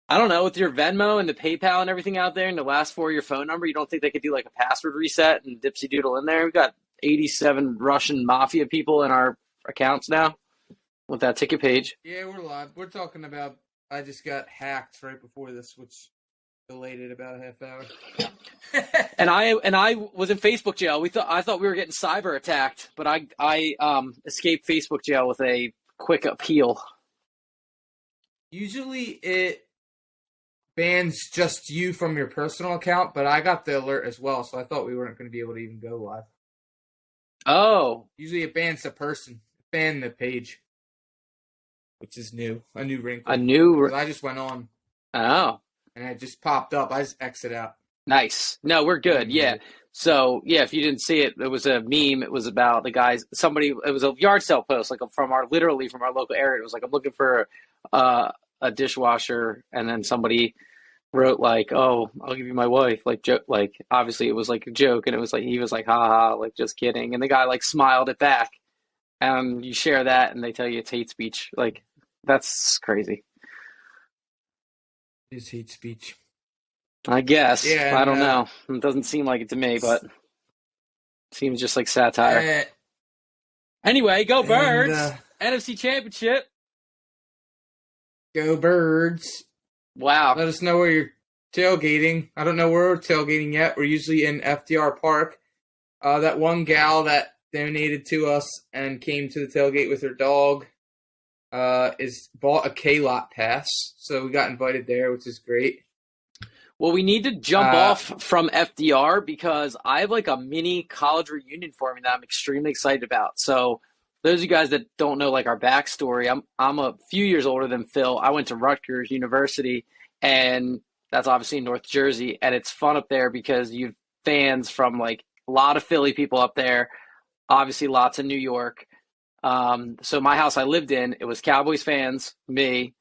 I don't know, with your Venmo and the PayPal and everything out there and the last four of your phone number, you don't think they could do like a password reset and dipsy doodle in there? We've got 87 Russian mafia people in our accounts now with that ticket page. Yeah, we're live. We're talking about. I just got hacked right before this, which delayed it about a half hour. And I was in Facebook jail. I thought we were getting cyber attacked, but I escaped Facebook jail with a quick appeal. Usually it bans just you from your personal account, but I got the alert as well, so I thought we weren't going to be able to even go live. Oh, Usually it bans the person, ban the page, which is new, a new wrinkle. I just went on. Oh, and it just popped up. I just exit out. nice. No, we're good. Yeah. So yeah, if you didn't see it, it was a meme. It was about the guys. It was a yard sale post, like from our local area. It was like, I'm looking for a dishwasher, and then somebody wrote like, "Oh, I'll give you my wife." Like joke, like obviously it was like a joke, and it was like he was like, "Ha ha," like just kidding, and the guy like smiled it back. And you share that, and they tell you it's hate speech. Like that's crazy. It's hate speech. I guess. Yeah, I don't know. It doesn't seem like it to me, but it seems just like satire. Anyway, go Birds! NFC Championship. Go Birds. Wow. Let us know where you're tailgating. I don't know where we're tailgating yet. We're usually in FDR Park. That one gal that donated to us and came to the tailgate with her dog is bought a K-Lot pass. So we got invited there, which is great. Well, we need to jump off from FDR because I have like a mini college reunion for me that I'm extremely excited about. So those of you guys that don't know like our backstory, I'm a few years older than Phil. I went to Rutgers University, and that's obviously in North Jersey, and it's fun up there because you've fans from like a lot of Philly people up there, obviously lots of New York. So my house I lived in, it was Cowboys fans, me,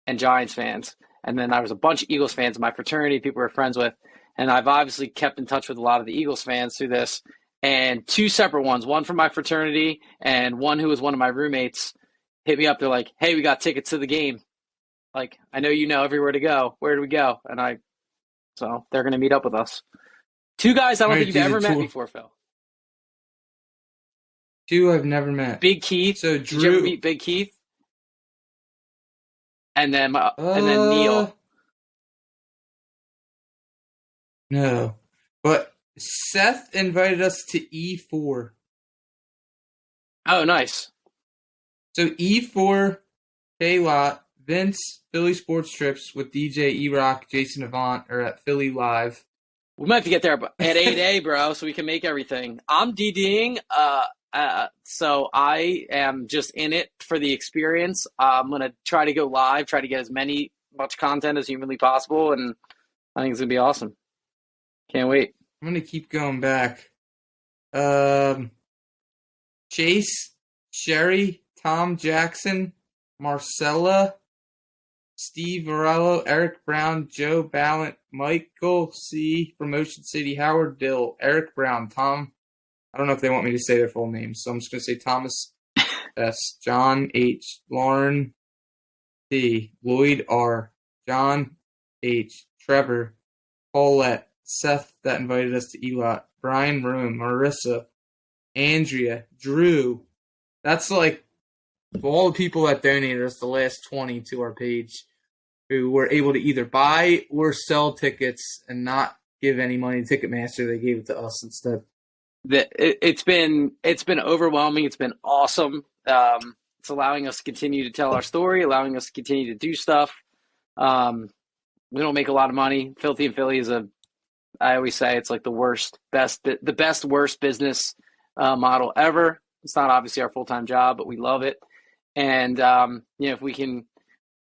and Giants fans. And then there was a bunch of Eagles fans in my fraternity, people we were friends with. And I've obviously kept in touch with a lot of the Eagles fans through this. And two separate ones, one from my fraternity and one who was one of my roommates, hit me up. They're like, "Hey, we got tickets to the game. Like, I know you know everywhere to go. Where do we go?" So they're going to meet up with us. Two guys I don't think you've ever met before, Phil. Two I've never met. Big Keith. So Drew, did you ever meet Big Keith? And then Neil. No, but Seth invited us to E4. Oh, nice. So E4, K-Lot, Vince, Philly Sports Trips with DJ E-Rock, Jason Avant are at Philly Live. We might have to get there at 8A, bro, so we can make everything. I'm DDing. So I am just in it for the experience. I'm going to try to go live, try to get much content as humanly possible, and I think it's going to be awesome. Can't wait. I'm going to keep going back. Chase, Sherry, Tom Jackson, Marcella, Steve Varello, Eric Brown, Joe Ballant, Michael C., Promotion City, Howard Dill, Eric Brown, Tom. I don't know if they want me to say their full names, so I'm just going to say Thomas S., John H., Lauren D., Lloyd R., John H., Trevor, Paulette, Seth that invited us to E-Lot, Brian Room, Marissa, Andrea, Drew. That's like all the people that donated us the last 20 to our page who were able to either buy or sell tickets and not give any money to Ticketmaster. They gave it to us instead. It's been overwhelming. It's been awesome. It's allowing us to continue to tell our story, allowing us to continue to do stuff. We don't make a lot of money. Philthy and Philly is I always say it's like the best worst business model ever. It's not obviously our full-time job, but we love it. And if we can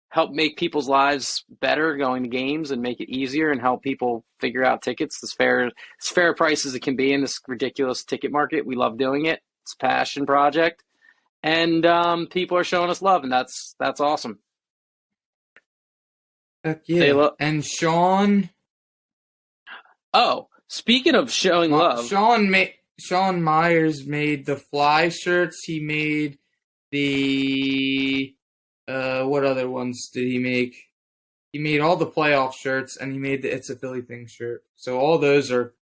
help make people's lives better going to games and make it easier and help people figure out tickets as fair price as it can be in this ridiculous ticket market. We love doing it. It's a passion project, and people are showing us love, and that's awesome. Heck yeah. And Sean. Oh, speaking of showing love, Sean Myers made the fly shirts. He made the what other ones did he make? He made all the playoff shirts, and he made the It's a Philly Thing shirt. So all those are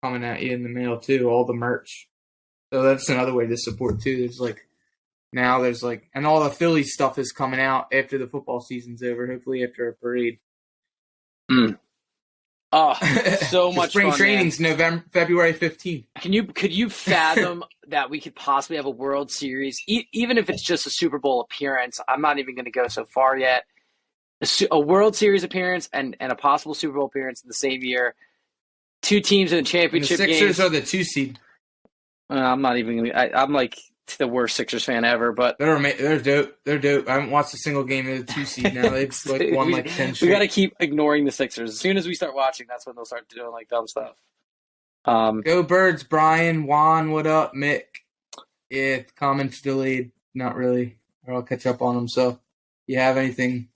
coming at you in the mail too. All the merch. So that's another way to support too. And all the Philly stuff is coming out after the football season's over. Hopefully after a parade. Mm. Oh, so much spring fun, training's February 15th. Could you fathom that we could possibly have a World Series, even if it's just a Super Bowl appearance? I'm not even going to go so far yet. A World Series appearance and a possible Super Bowl appearance in the same year. Two teams in the championship And the Sixers games. are the 2 seed. I'm not even going to. I'm like the worst Sixers fan ever, but they're dope. They're dope. I haven't watched a single game of the 2 seed now. They've won 10 straight. We got to keep ignoring the Sixers. As soon as we start watching, that's when they'll start doing like dumb stuff. Go Birds, Brian, Juan, what up, Mick? Yeah, comments delayed. Not really. Or I'll catch up on them. So if you have anything,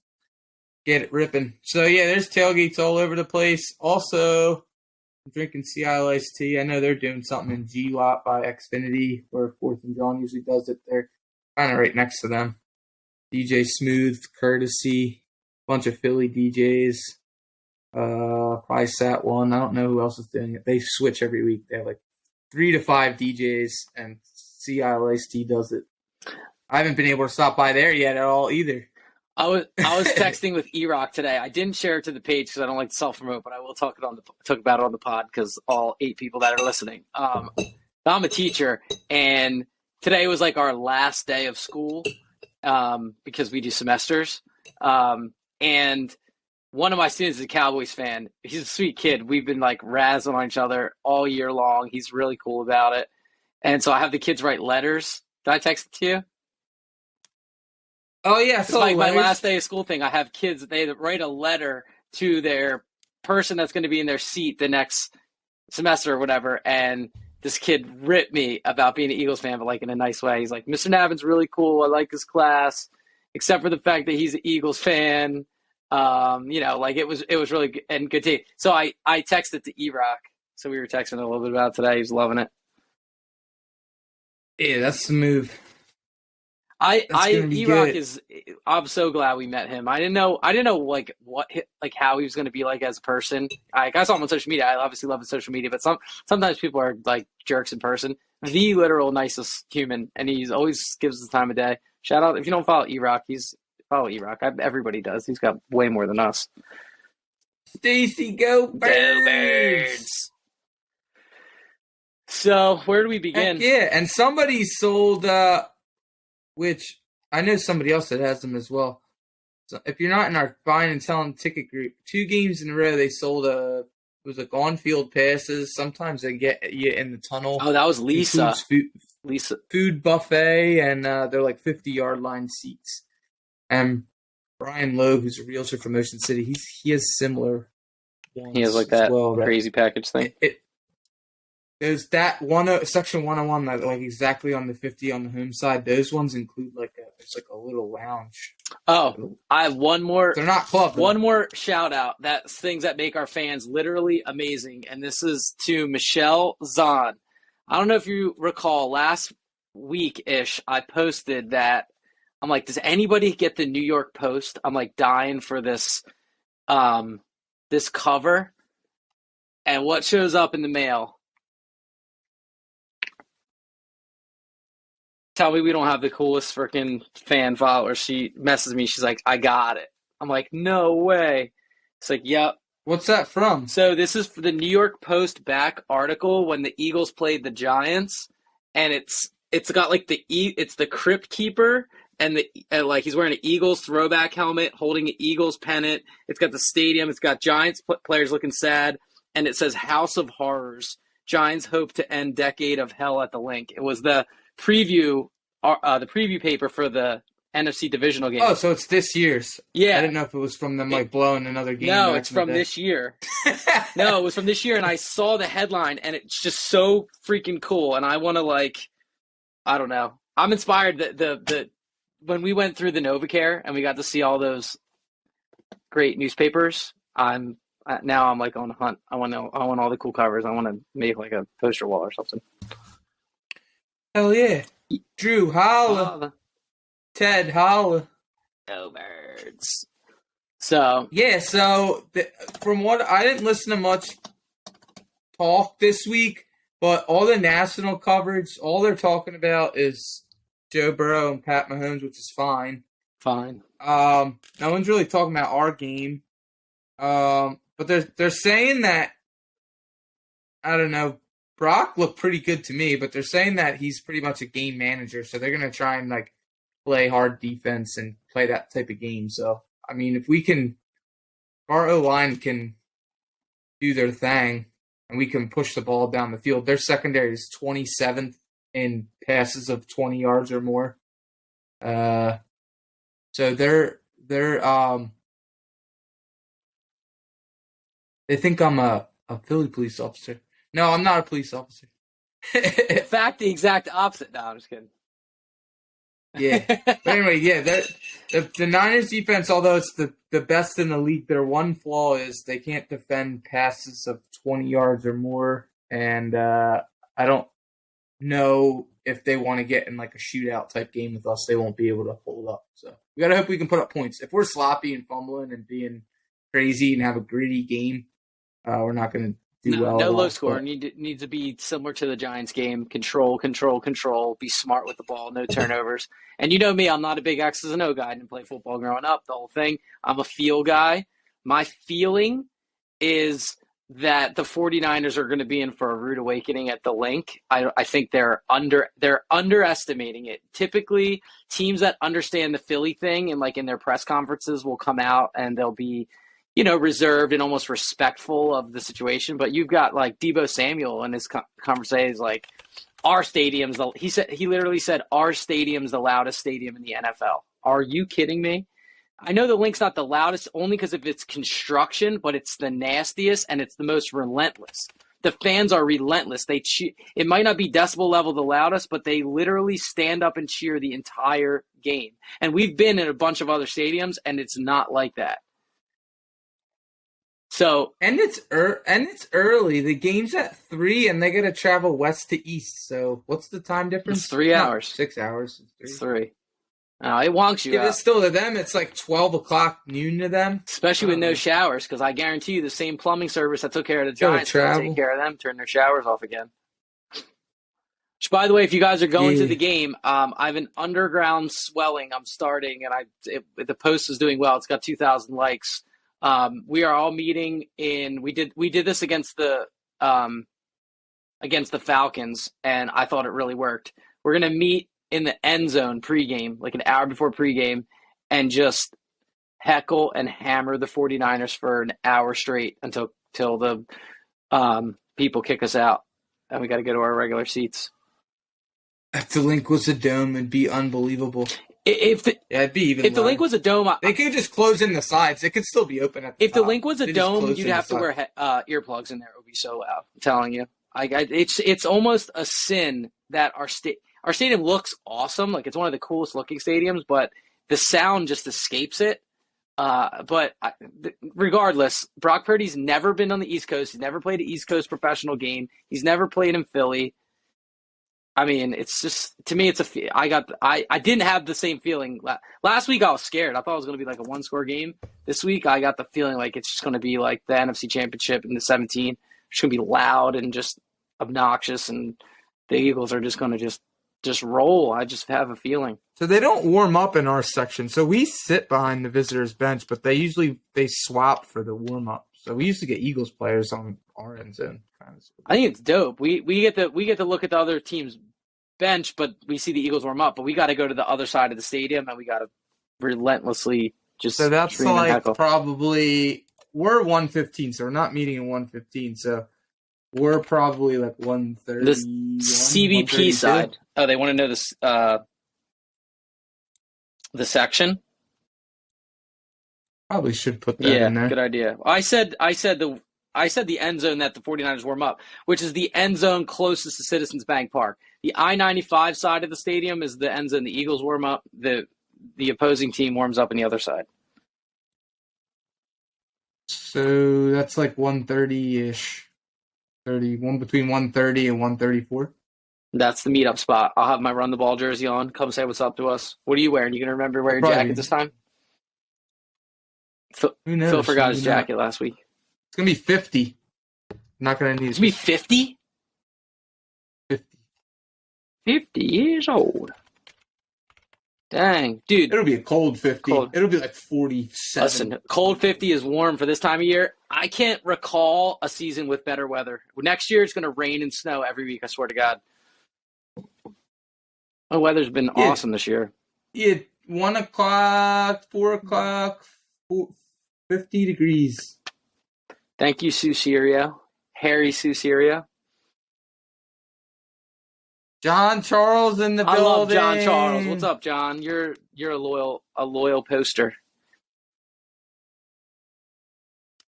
get it ripping. So yeah, there's tailgates all over the place. Also, I'm drinking Sea Isle iced tea. I know they're doing something in G-Lot by Xfinity, where 4th and John usually does it. They're kind of right next to them. DJ Smooth, Courtesy, bunch of Philly DJs. Probably Sat One. I don't know who else is doing it. They switch every week. They have like 3 to 5 DJs, and Sea Isle iced tea does it. I haven't been able to stop by there yet at all either. I was texting with E-Rock today. I didn't share it to the page because I don't like to self-promote, but I will talk about it on the pod because all 8 people that are listening. I'm a teacher, and today was like our last day of school because we do semesters. And one of my students is a Cowboys fan. He's a sweet kid. We've been like razzing on each other all year long. He's really cool about it. And so I have the kids write letters. Did I text it to you? Oh, yeah. It's like my last day of school thing. I have kids, they write a letter to their person that's going to be in their seat the next semester or whatever. And this kid ripped me about being an Eagles fan, but like in a nice way. He's like, Mr. Navin's really cool. I like his class, except for the fact that he's an Eagles fan. Like it was really good and good tea. So I texted to E-Rock. So we were texting a little bit about it today. He's loving it. Yeah, that's the move. E-Rock is. I'm so glad we met him. I didn't know like how he was going to be like as a person. I saw him on social media. I obviously love his social media, but sometimes people are like jerks in person. The literal nicest human, and he's always gives us the time of day. Shout out if you don't follow E-Rock, follow E-Rock. Everybody does. He's got way more than us. Stacy, go Birds! Go Birds! So where do we begin? Heck yeah, and somebody sold. Which I know somebody else that has them as well. So if you're not in our buying and selling ticket group, 2 games in a row they sold it was like on-field passes. Sometimes they get you in the tunnel. Oh, that was Lisa. Food buffet, and they're like 50-yard line seats. And Brian Lowe, who's a realtor from Ocean City, he has similar ones. He has like that well, crazy package thing. There's that section 101 that like exactly on the 50 on the home side. Those ones include it's like a little lounge. Oh, I have one more. They're not club. One more shout out. That's things that make our fans literally amazing. And this is to Michelle Zahn. I don't know if you recall last week-ish, I posted that I'm like, does anybody get the New York Post? I'm like dying for this this cover. And what shows up in the mail? Tell me we don't have the coolest freaking fan follower. She messes me. She's like, I got it. I'm like, no way. It's like, yep. What's that from? So this is for the New York Post back article when the Eagles played the Giants, and it's got like it's the Crypt Keeper and like he's wearing an Eagles throwback helmet, holding an Eagles pennant. It's got the stadium. It's got Giants players looking sad, and it says House of Horrors. Giants hope to end decade of hell at the Link. It was the preview paper for the NFC divisional game. Oh, so it's this year's. Yeah. I didn't know if it was from them like blowing another game. No, it's from this year. No, it was from this year, and I saw the headline, and it's just so freaking cool. And I want to I don't know. I'm inspired that when we went through the NovaCare and we got to see all those great newspapers. Now I'm like on a hunt. I want all the cool covers. I want to make like a poster wall or something. Hell yeah. Drew, holla. Ted, holla. Go Birds. So Yeah, so from what I didn't listen to much talk this week, but all the national coverage, all they're talking about is Joe Burrow and Pat Mahomes, which is fine. fine. No one's really talking about our game. But they're saying that I don't know. Brock looked pretty good to me, but they're saying that he's pretty much a game manager, so they're gonna try and like play hard defense and play that type of game. So I mean, if we can, our O line can do their thing, and we can push the ball down the field. Their secondary is 27th in passes of 20 yards or more. So they think I'm a Philly police officer. No, I'm not a police officer. In fact, the exact opposite. No, I'm just kidding. Yeah. But anyway, yeah, the Niners defense, although it's the best in the league, their one flaw is they can't defend passes of 20 yards or more. And I don't know if they want to get in like a shootout type game with us, they won't be able to hold up. So we gotta hope we can put up points. If we're sloppy and fumbling and being crazy and have a gritty game, we're not gonna do well No at low all. score. Needs to be similar to the Giants game. Control, control, control. Be smart with the ball. No turnovers. And you know me, I'm not a big X's and O guy. I didn't play football growing up. The whole thing. I'm a feel guy. My feeling is that the 49ers are going to be in for a rude awakening at the link. I think they're underestimating it. Typically, teams that understand the Philly thing and like in their press conferences will come out and they'll be reserved and almost respectful of the situation. But you've got like Debo Samuel in his conversation is like, our stadium's he literally said our stadium's the loudest stadium in the NFL. Are you kidding me? I know the link's not the loudest only because of its construction, but it's the nastiest and it's the most relentless. The fans are relentless. It might not be decibel level the loudest, but they literally stand up and cheer the entire game. And we've been in a bunch of other stadiums, and it's not like that. So it's early. The game's at 3, and they got to travel west to east. So what's the time difference? it's 3 hours. 6 hours. It's 3. It wonks you Yeah, out. but still to them, it's like 12 o'clock noon to them. Especially with no showers, because I guarantee you the same plumbing service that took care of the Giants will take care of them, turn their showers off again. Which, by the way, if you guys are going to the game, I have an underground swelling I'm starting, and the post is doing well. It's got 2,000 likes. We are all meeting we did this against the Falcons, and I thought it really worked. We're gonna meet in the end zone pregame, like an hour before pregame, and just heckle and hammer the 49ers for an hour straight until the people kick us out, and we got to go to our regular seats. If the link was a dome, it'd be unbelievable. It'd be even. If the link was a dome, they could just close in the sides. It could still be open at the top. If the link was a dome, you'd have to wear earplugs in there. It would be so loud. I'm telling you, it's almost a sin that our stadium looks awesome. Like it's one of the coolest looking stadiums, but the sound just escapes it. But regardless, Brock Purdy's never been on the East Coast. He's never played an East Coast professional game. He's never played in Philly. I mean, it's just, to me, I didn't have the same feeling. Last week I was scared. I thought it was going to be like a one-score game. This week I got the feeling like it's just going to be like the NFC Championship in the 17. It's going to be loud and just obnoxious, and the Eagles are just going to just roll. I just have a feeling. So they don't warm up in our section. So we sit behind the visitors' bench, but they swap for the warm-up. So we used to get Eagles players on our end zone. I think it's dope. We get to look at the other team's bench, but we see the Eagles warm up. But we got to go to the other side of the stadium, and we got to relentlessly just. So that's like probably we're 115, so we're not meeting at 115. So we're probably like 130. The CBP side. Oh, they want to know this. The section. Probably should put that in there. Yeah, good idea. I said the end zone that the 49ers warm up, which is the end zone closest to Citizens Bank Park. The I-95 side of the stadium is the end zone the Eagles warm up. The opposing team warms up on the other side. So that's like 130-ish. 31 between 130 and 134. That's the meetup spot. I'll have my run the ball jersey on. Come say what's up to us. What are you wearing? You gonna remember to wear your jacket this time? Who Phil knows? forgot his Maybe not. jacket last week. It's gonna be 50. Not gonna need It's gonna be 50? 50. 50 years old. Dang, dude. It'll be a cold 50. Cold. It'll be like 47. Listen, cold 50 is warm for this time of year. I can't recall a season with better weather. Next year, it's going to rain and snow every week, I swear to God. The weather's been awesome this year. Yeah, 1 o'clock, 4 o'clock, 50 degrees. Thank you, Susirio. Harry Susirio. John Charles in the building. I love John Charles. What's up, John? You're a loyal poster.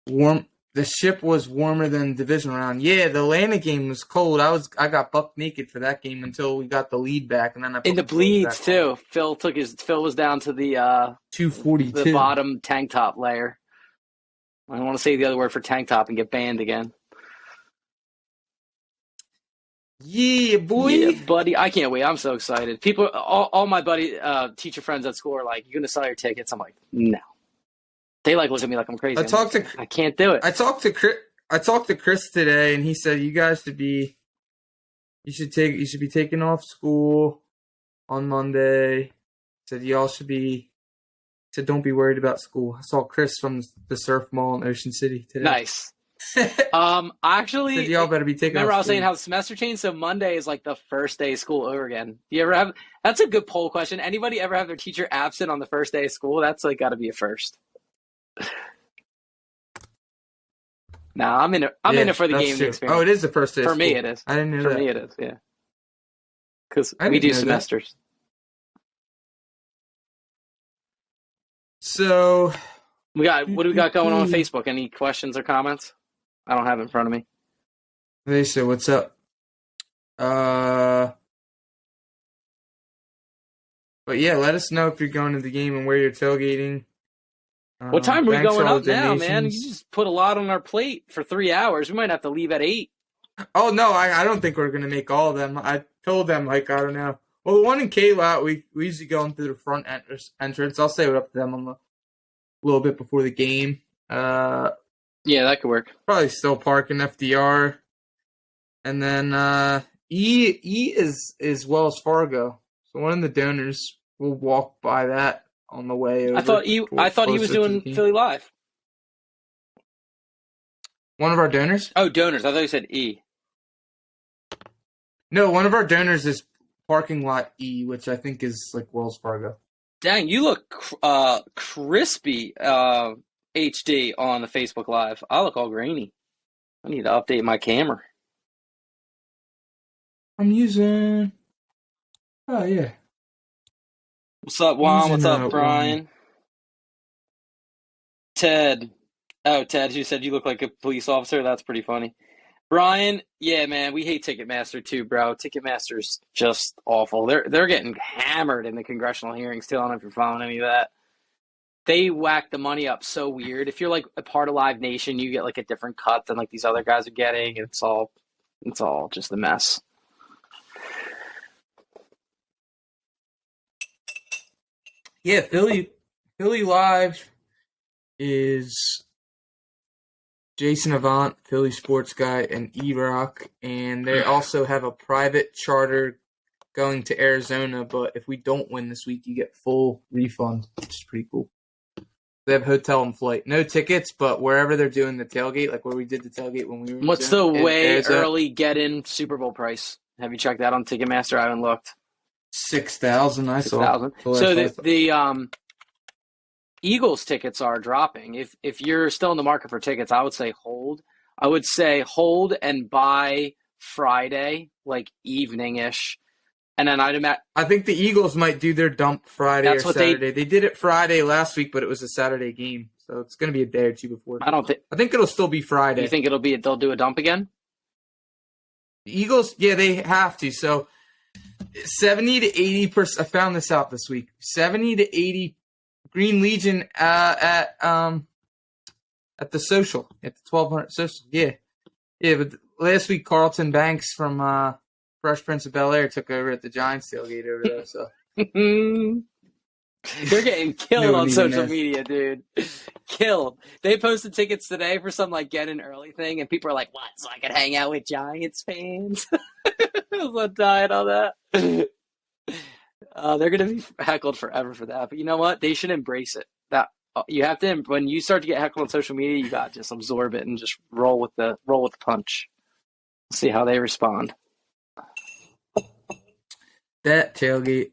Warm. The ship was warmer than division round. Yeah, the Atlanta game was cold. I got buck naked for that game until we got the lead back, and then I put In the bleeds too. Phil was down to the 242, the bottom tank top layer. I don't want to say the other word for tank top and get banned again. Yeah, boy. Yeah, buddy. I can't wait. I'm so excited. People, all my teacher friends at school are like, "You gonna sell your tickets?" I'm like, "No." They look at me like I'm crazy. I can't do it. I talked to Chris today, and he said you should be taking off school on Monday. He said y'all should be. Said don't be worried about school. I saw Chris from the Surf Mall in Ocean City today. Nice. Actually, said y'all better be taking. Remember, off I was saying how the semester changed, so Monday is like the first day of school over again. Do you ever have? That's a good poll question. Anybody ever have their teacher absent on the first day of school? That's like got to be a first. Nah, I'm in it for the gaming experience. Oh, it is the first day for of me. school. It is. I didn't know for that. me, it is. Yeah, because we do semesters. So what do we got going on Facebook? Any questions or comments? I don't have it in front of me. They say, what's up? But yeah, let us know if you're going to the game and where you're tailgating. What time are we going up now, man? You just put a lot on our plate for 3 hours. We might have to leave at 8. Oh, no, I don't think we're going to make all of them. I told them, I don't know. Well, the one in K-Lot, we usually go in through the front entrance. I'll say what up to them a little bit before the game. Yeah, that could work. Probably still park in FDR. And then E is Wells Fargo. So one of the donors will walk by that on the way over. I thought he was doing Philly Live. One of our donors? Oh, donors. I thought you said E. No, one of our donors is parking lot E, which I think is like Wells Fargo. Dang, you look crispy HD on the Facebook Live. I look all grainy. I need to update my camera. I'm using... Oh, yeah. What's up, Juan? What's up, Brian? Ted. Oh, Ted, you said you look like a police officer? That's pretty funny. Brian, yeah, man, we hate Ticketmaster too, bro. Ticketmaster's just awful. They're getting hammered in the congressional hearings too. I don't know if you're following any of that. They whack the money up so weird. If you're like a part of Live Nation, you get like a different cut than like these other guys are getting. It's all just a mess. Yeah, Philly Live is Jason Avant, Philly sports guy, and E-Rock, and they also have a private charter going to Arizona, but if we don't win this week, you get full refund, which is pretty cool. They have hotel and flight. No tickets, but wherever they're doing the tailgate, like where we did the tailgate when we were What's the way early get-in Super Bowl price? Have you checked that on Ticketmaster? I haven't looked. 6,000, I saw. 6,000. So the Eagles tickets are dropping. If you're still in the market for tickets, I would say hold. I would say hold and buy Friday, like evening-ish. And then I think the Eagles might do their dump Friday or Saturday. They did it Friday last week, but it was a Saturday game. So it's going to be a day or two before. I think it'll still be Friday. You think they'll do a dump again? The Eagles, yeah, they have to. So 70 to 80%. I found this out this week. 70 to 80 Green Legion at the social, at the 1200 social. Yeah. But last week Carlton Banks from Fresh Prince of Bel-Air took over at the Giants tailgate over there. So They're getting No killed one on even social knows. media, dude. Killed. They posted tickets today for some like get in early thing, and people are like, "What? So I can hang out with Giants fans?" I was dying on that. They're gonna be heckled forever for that. But you know what? They should embrace it. That you have to when you start to get heckled on social media, you got to just absorb it and just roll with the punch. See how they respond. That tailgate.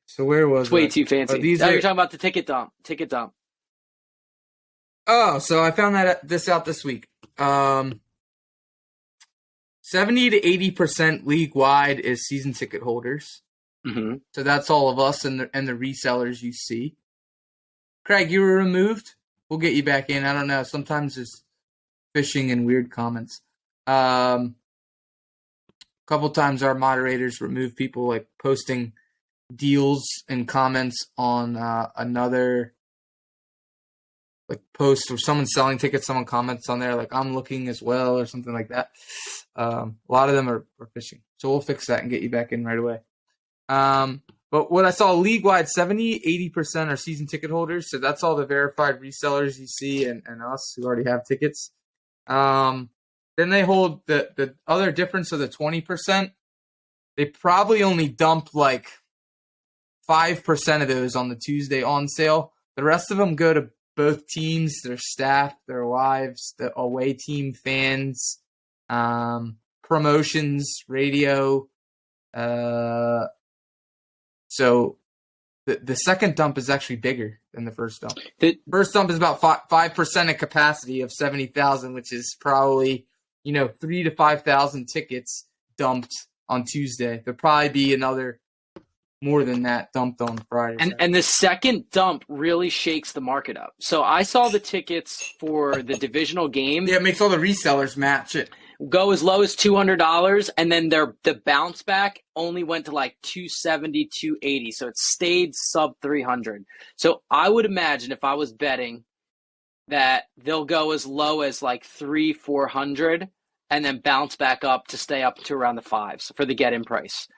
So where It's was way I? too Oh, fancy. these Now you're are. talking about the ticket dump. Ticket dump. Oh, so I found this out this week. 70 to 80% league wide is season ticket holders. Mm-hmm. So that's all of us and the resellers you see. Craig, you were removed. We'll get you back in. I don't know. Sometimes there's phishing and weird comments. A couple times our moderators remove people like posting deals and comments on another like post or someone selling tickets. Someone comments on there like I'm looking as well or something like that. A lot of them are phishing. So we'll fix that and get you back in right away. But what I saw league-wide, 70, 80% are season ticket holders. So that's all the verified resellers you see and us who already have tickets. Then they hold the other difference of the 20%. They probably only dump like 5% of those on the Tuesday on sale. The rest of them go to both teams, their staff, their wives, the away team fans, promotions, radio. So the second dump is actually bigger than the first dump. First dump is about 5% of capacity of 70,000, which is probably 3,000 to 5,000 tickets dumped on Tuesday. There'll probably be another more than that dumped on Friday. And the second dump really shakes the market up. So I saw the tickets for the divisional game. Yeah, it makes all the resellers match it. Go as low as $200, and then the bounce back only went to like 270, 280. So it stayed sub 300. So I would imagine if I was betting that they'll go as low as like 400, and then bounce back up to stay up to around the fives for the get-in price.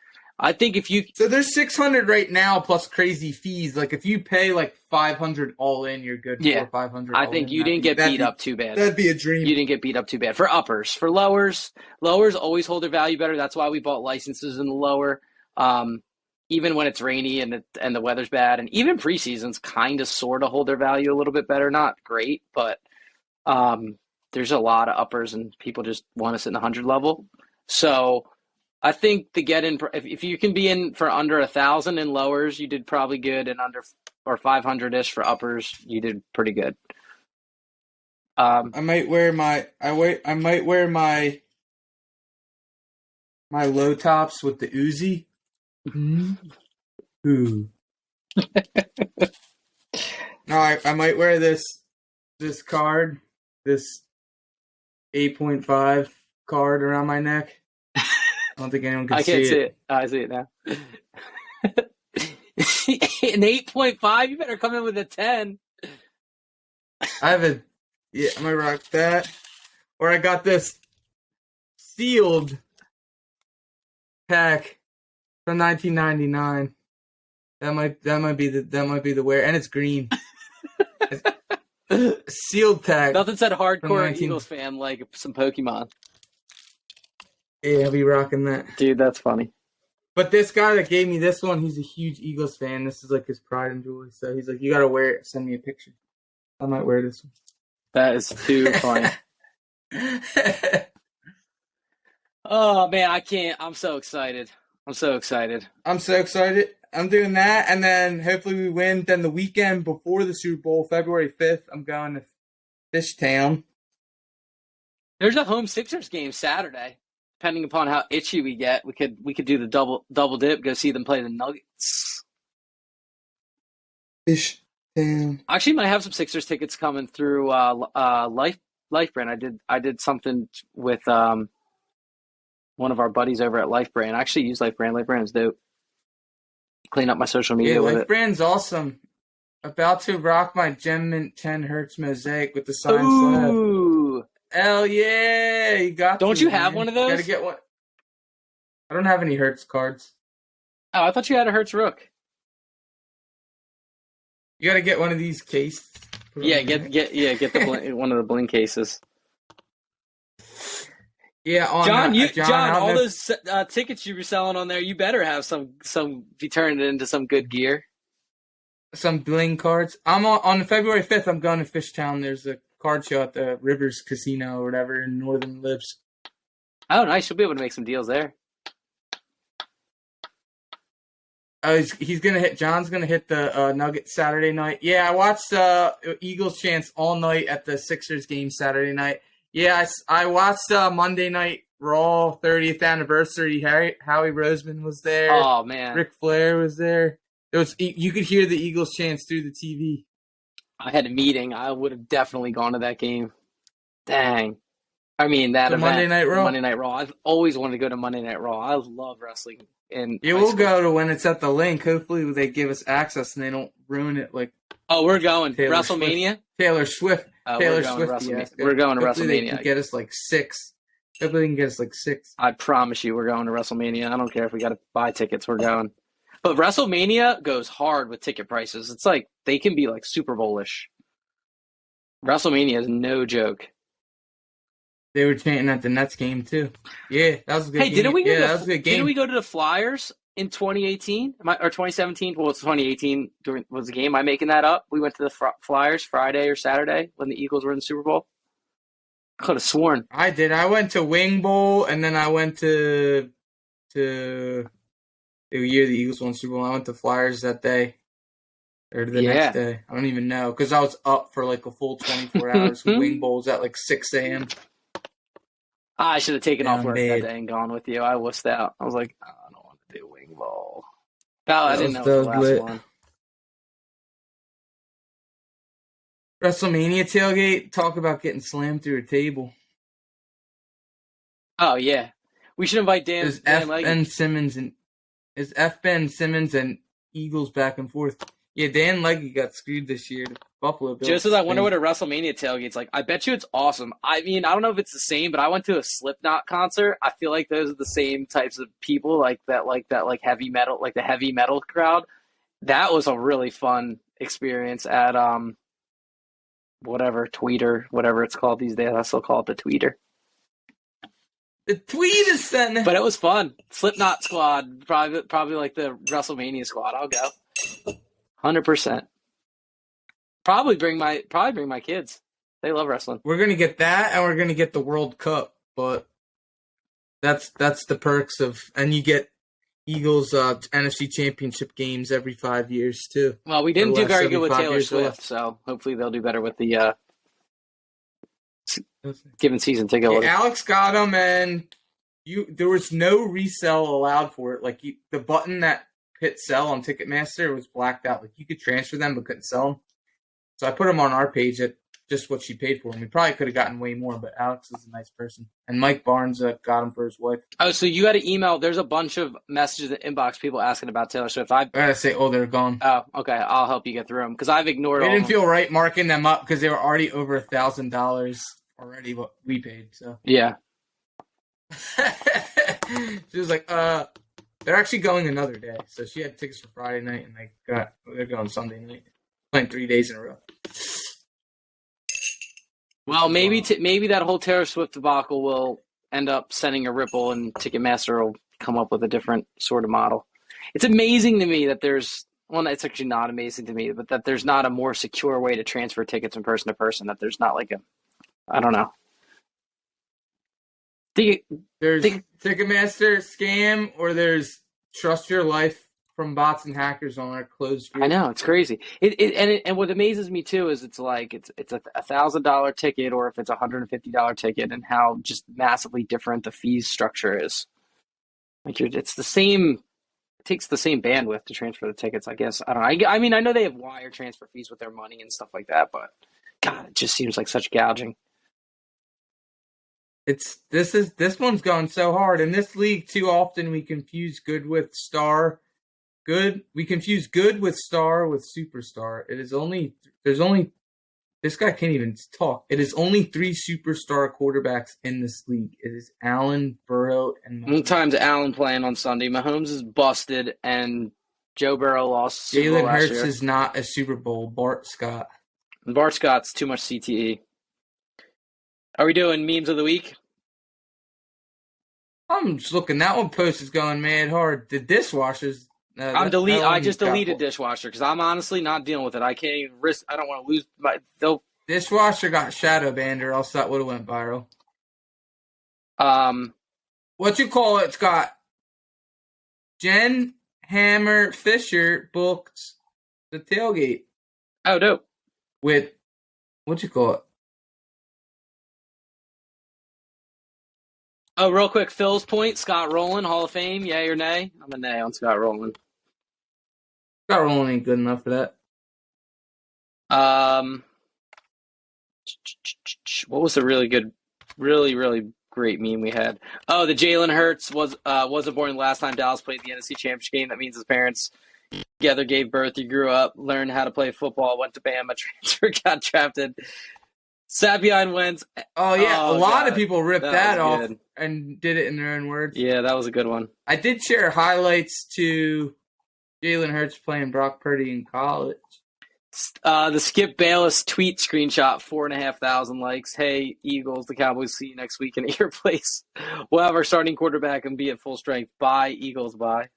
I think if you So there's 600 right now plus crazy fees. Like if you pay like 500 all in, you're good Yeah. for 500. I think you didn't get beat up too bad. That'd be a dream. You didn't get beat up too bad. For uppers, for lowers always hold their value better. That's why we bought licenses in the lower, even when it's rainy and the weather's bad, and even preseasons kind of sort of hold their value a little bit better. Not great, but there's a lot of uppers and people just want us in the 100 level. So I think the get in, if you can be in for under 1,000 in lowers, you did probably good, and under or 500-ish for uppers, you did pretty good. I might wear my low tops with the Uzi. Ooh. No, I might wear this card, this 8.5 card around my neck. I don't think anyone can see it. I can't see it. I see it now. An 8.5? You better come in with a 10. I might rock that. Or I got this sealed pack from 1999. That might be the wear, and it's green. Sealed pack. Nothing said hardcore Eagles fan like some Pokemon. Yeah, I'll be rocking that. Dude, that's funny. But this guy that gave me this one, he's a huge Eagles fan. This is like his pride and joy. So he's like, you got to wear it. Send me a picture. I might wear this one. That is too funny. Oh, man, I can't. I'm so excited. I'm so excited. I'm doing that, and then hopefully we win. Then the weekend before the Super Bowl, February 5th, I'm going to Fishtown. There's a home Sixers game Saturday. Depending upon how itchy we get, we could do the double dip, go see them play the Nuggets. Fishtown. I actually might have some Sixers tickets coming through Life Brand. I did something with one of our buddies over at Life Brand. I actually use Life Brand. Life Brand is dope. Clean up my social media with it. Life Brand's awesome. About to rock my Gem Mint 10 Hertz mosaic with the signed slab. Ooh. Hell yeah, you got. Don't you have one of those? Gotta get one. I don't have any Hertz cards. Oh, I thought you had a Hertz Rook. You got to get one of these cases. Yeah, get one of the bling cases. Yeah, on John, John, I don't all know those tickets you were selling on there, you better have some be turning it into some good gear. some bling cards. I'm on February 5th. I'm going to Fishtown. There's a card show at the Rivers Casino or whatever in Northern Libs. Oh, nice. You'll be able to make some deals there. He's gonna hit. John's gonna hit the Nuggets Saturday night. Yeah, I watched Eagles chance all night at the Sixers game Saturday night. Yeah, I watched Monday Night Raw 30th anniversary. Howie Roseman was there. Oh man, Ric Flair was there. You could hear the Eagles chants through the TV. I had a meeting. I would have definitely gone to that game. Dang. I mean that event, Monday Night Raw. Monday Night Raw. I've always wanted to go to Monday Night Raw. I love wrestling. And yeah, we'll go to when it's at the link. Hopefully, they give us access and they don't ruin it like. Oh, we're going WrestleMania. Taylor Swift. We're going to WrestleMania. They can get us like 6. Hopefully, they can get us like 6. I promise you, we're going to WrestleMania. I don't care if we got to buy tickets. We're going. But WrestleMania goes hard with ticket prices. It's like they can be like Super Bowl-ish. WrestleMania is no joke. They were chanting at the Nets game too. Yeah, that was a good game. Didn't we that was a good game. Didn't we go to the Flyers in 2018 or 2017? Well, it's 2018 was the game. Am I making that up? We went to the Flyers Friday or Saturday when the Eagles were in the Super Bowl. I could have sworn. I did. I went to Wing Bowl and then I went to the year the Eagles won the Super Bowl. I went to Flyers that day. Or the next day. I don't even know. Because I was up for like a full 24 hours. Wing Bowl's at like 6 a.m. I should have taken off work that day and gone with you. I wussed out. I was like, I don't want to do Wing Bowl. No, I didn't know it was the last one. WrestleMania tailgate. Talk about getting slammed through a table. Oh, yeah. We should invite Dan. Is Ben Simmons and Eagles back and forth. Yeah, Dan Leggy got screwed this year. Buffalo Bills. Just as I wonder what a WrestleMania tailgate's like. I bet you it's awesome. I mean, I don't know if it's the same, but I went to a Slipknot concert. I feel like those are the same types of people, like that heavy metal, like the heavy metal crowd. That was a really fun experience at Tweeter, whatever it's called these days. I still call it the Tweeter. The Tweeter Center. But it was fun. Slipknot squad, probably like the WrestleMania squad. I'll go. 100%. Probably bring my kids. They love wrestling. We're gonna get that, and we're gonna get the World Cup. But that's the perks of, and you get Eagles NFC Championship games every 5 years too. Well, we didn't do very good with Taylor Swift, so hopefully they'll do better with the given season ticket. Yeah, Alex got them, and there was no resell allowed for it. Like the button that hit sell on Ticketmaster was blacked out. Like you could transfer them but couldn't sell them. So I put them on our page at just what she paid for them. We probably could have gotten way more, but Alex is a nice person. And Mike Barnes got them for his wife. Oh, so you got an email. There's a bunch of messages in the inbox, people asking about Taylor Swift. I gotta say, they're gone. Oh, okay. I'll help you get through them because I've ignored all. It didn't feel right marking them up because they were already over $1,000 already what we paid. So yeah. She was like, they're actually going another day. So she had tickets for Friday night, and they're going Sunday night. Playing 3 days in a row. Well, maybe that whole Taylor Swift debacle will end up sending a ripple, and Ticketmaster will come up with a different sort of model. It's amazing to me that it's actually not amazing to me, but that there's not a more secure way to transfer tickets from person to person, that there's not like I don't know. There's Ticketmaster scam, or there's trust your life from bots and hackers on our closed group. I know, it's crazy. And what amazes me too is it's like it's a $1,000 ticket, or if it's $150 ticket, and how just massively different the fees structure is. Like it's the same. It takes the same bandwidth to transfer the tickets. I guess I don't know. I mean, I know they have wire transfer fees with their money and stuff like that, but God, it just seems like such gouging. This one's going so hard in this league. Too often we confuse good with star. We confuse good with star with superstar. There's only this guy can't even talk. It is only 3 superstar quarterbacks in this league. It is Allen, Burrow, and Mahomes. Sometimes Allen playing on Sunday. Mahomes is busted, and Joe Burrow lost Super Bowl Jalen last Hurts year. is not a Super Bowl. Bart Scott. And Bart Scott's too much CTE. Are we doing memes of the week? I'm just looking. That one post is going mad hard. The dishwashers. I just deleted dishwasher because I'm honestly not dealing with it. I can't even risk. I don't want to lose my. Dishwasher got shadow banned, or else that would have went viral. What you call it? It's got Jen Hammer Fisher booked the tailgate Oh, dope. with what you call it? Oh, real quick, Phil's point. Scott Rowland, Hall of Fame. Yay or nay? I'm a nay on Scott Rowland. Scott Rowland ain't good enough for that. What was a really good, really great meme we had? Oh, the Jalen Hurts wasn't born the last time Dallas played the NFC Championship game. That means his parents together gave birth. He grew up, learned how to play football, went to Bama, transferred, got drafted. Sat behind Wentz. Oh yeah, a lot of people ripped that off good. and did it in their own words. Yeah, that was a good one. I did share highlights to Jalen Hurts playing Brock Purdy in college. The Skip Bayless tweet screenshot, 4,500 likes. Hey, Eagles, the Cowboys see you next week in your place. We'll have our starting quarterback and be at full strength. Bye, Eagles, bye.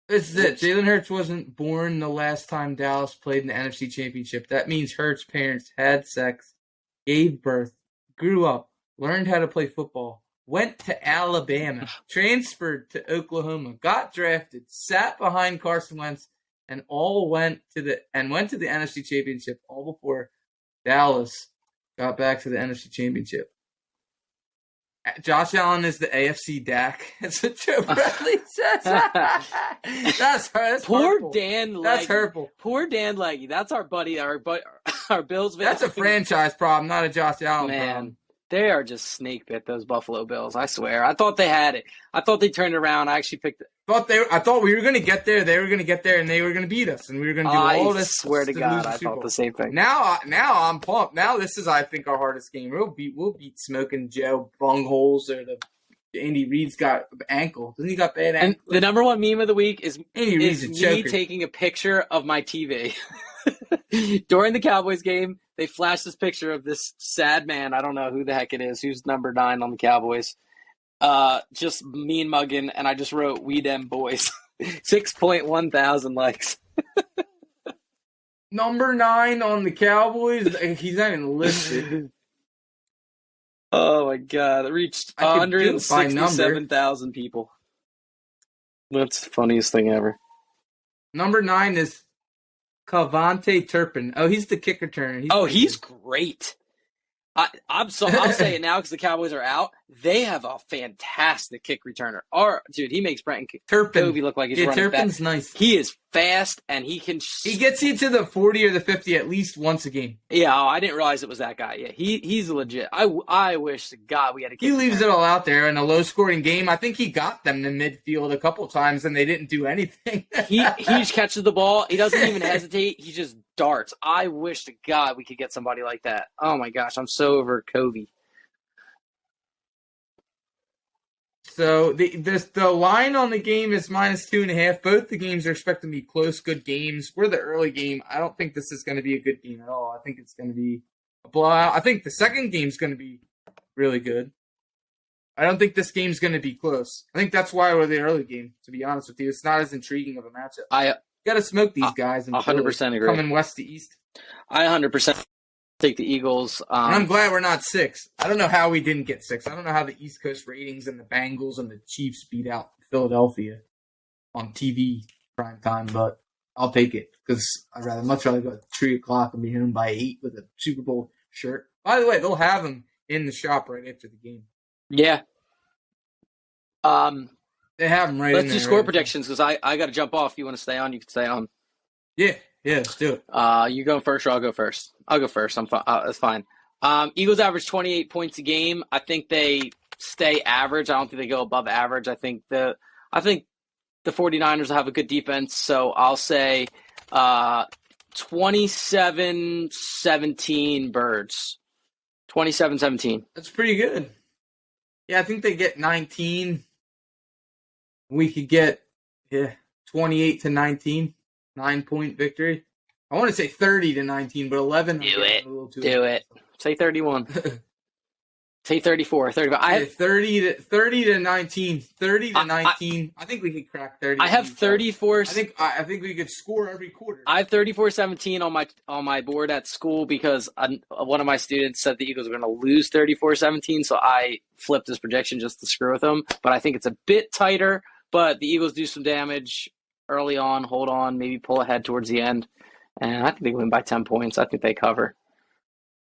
This is it. Jalen Hurts wasn't born the last time Dallas played in the NFC Championship. That means Hurts' parents had sex, gave birth, grew up, learned how to play football, went to Alabama, transferred to Oklahoma, got drafted, sat behind Carson Wentz, and went to the NFC Championship all before Dallas got back to the NFC Championship. Josh Allen is the AFC Dak. That's what Joe Bradley says. That's poor hurtful. Dan Leggy. That's hurtful. Poor Dan Leggy. That's our buddy, our Bills. That's a franchise problem, not a Josh Allen problem. They are just snake bit, those Buffalo Bills. I swear. I thought they had it. I thought they turned around. I actually picked it. I thought we were going to get there. They were going to get there, and they were going to beat us, and we were going to do all this. I swear to God, I thought the same thing. Now I'm pumped. Now this is, I think, our hardest game. We'll beat Smoking Joe Bungholes or the Andy Reid's got ankle. Doesn't he got bad ankle? And the number one meme of the week is me taking a picture of my TV. During the Cowboys game, they flashed this picture of this sad man. I don't know who the heck it is. Who's number 9 on the Cowboys? Just mean mugging, and I just wrote, "We them boys." 6.1 thousand likes. Number 9 on the Cowboys. He's not even listed. Oh my God! It reached 167,000 people. That's the funniest thing ever. Number 9 is Cavante Turpin. Oh, he's the kick returner. He's great. I'll say it now because the Cowboys are out. They have a fantastic kick returner. Dude, he makes Brenton Kobe look like he's running Turpin's fast. Nice. He is fast, and he can. He gets you to the 40 or the 50 at least once a game. Yeah, I didn't realize it was that guy. Yeah, he's legit. I wish to God we had a. He leaves it all out there in a low-scoring game. I think he got them to midfield a couple times, and they didn't do anything. he just catches the ball. He doesn't even hesitate. He just darts. I wish to God we could get somebody like that. Oh my gosh, I'm so over Kobe. So the line on the game is -2.5. Both the games are expected to be close, good games. We're the early game. I don't think this is going to be a good game at all. I think it's going to be a blowout. I think the second game is going to be really good. I don't think this game's going to be close. I think that's why we're the early game, to be honest with you. It's not as intriguing of a matchup. You got to smoke these guys. 100% agree. Coming west to east. I 100% take the Eagles. And I'm glad we're not 6. I don't know how we didn't get 6. I don't know how the East Coast ratings and the Bengals and the Chiefs beat out Philadelphia on TV prime time, but I'll take it because I'd much rather go at 3 o'clock and be home by 8 with a Super Bowl shirt. By the way, they'll have them in the shop right after the game. Yeah. They have them right in there. Let's do score predictions because I got to jump off. You want to stay on? You can stay on. Yeah, let's do it. You go first or I'll go first? I'll go first. I'm fine. That's fine. Eagles average 28 points a game. I think they stay average. I don't think they go above average. I think the 49ers will have a good defense. So I'll say 27-17 Birds. 27-17. That's pretty good. Yeah, I think they get 19. We could get 20 28-19, 9-point victory. I want to say 30-19, but 11. Do it. A little too Do it. Say 31. Say 34. 35. I have 30-19. 30-19. I think we could crack 30. I have 34. I think we could score every quarter. I have 34-17 on my board at school because one of my students said the Eagles were going to lose 34-17, so I flipped his projection just to screw with him. But I think it's a bit tighter. But the Eagles do some damage early on, hold on, maybe pull ahead towards the end, and I think they win by 10 points. I think they cover.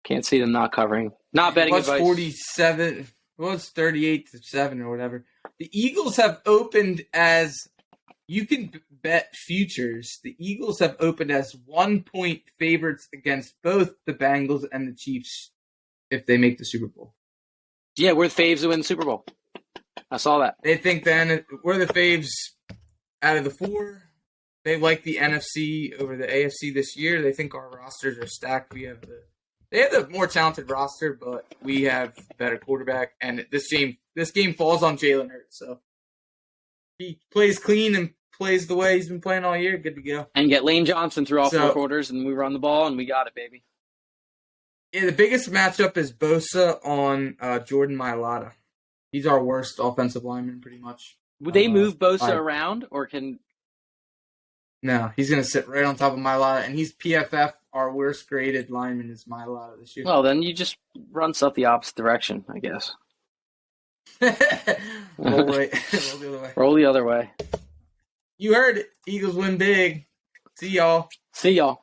Can't see them not covering. Not betting advice. 47. It was 38-7 or whatever. The Eagles have opened as you can bet futures. The Eagles have opened as 1-point favorites against both the Bengals and the Chiefs if they make the Super Bowl. Yeah, we're the faves to win the Super Bowl. I saw that. They think then we're the faves out of the four. They like the NFC over the AFC this year. They think our rosters are stacked. They have the more talented roster, but we have better quarterback. And this game falls on Jalen Hurts. So he plays clean and plays the way he's been playing all year. Good to go. And get Lane Johnson through all 4 quarters, and we run the ball, and we got it, baby. Yeah, the biggest matchup is Bosa on Jordan Mailata. He's our worst offensive lineman, pretty much. Would they move Bosa around, or can? No, he's going to sit right on top of Mailata, and he's PFF. Our worst graded lineman is Mailata this year. Well, then you just run stuff the opposite direction, I guess. Roll the other way. Roll the other way. You heard it. Eagles win big. See y'all. See y'all.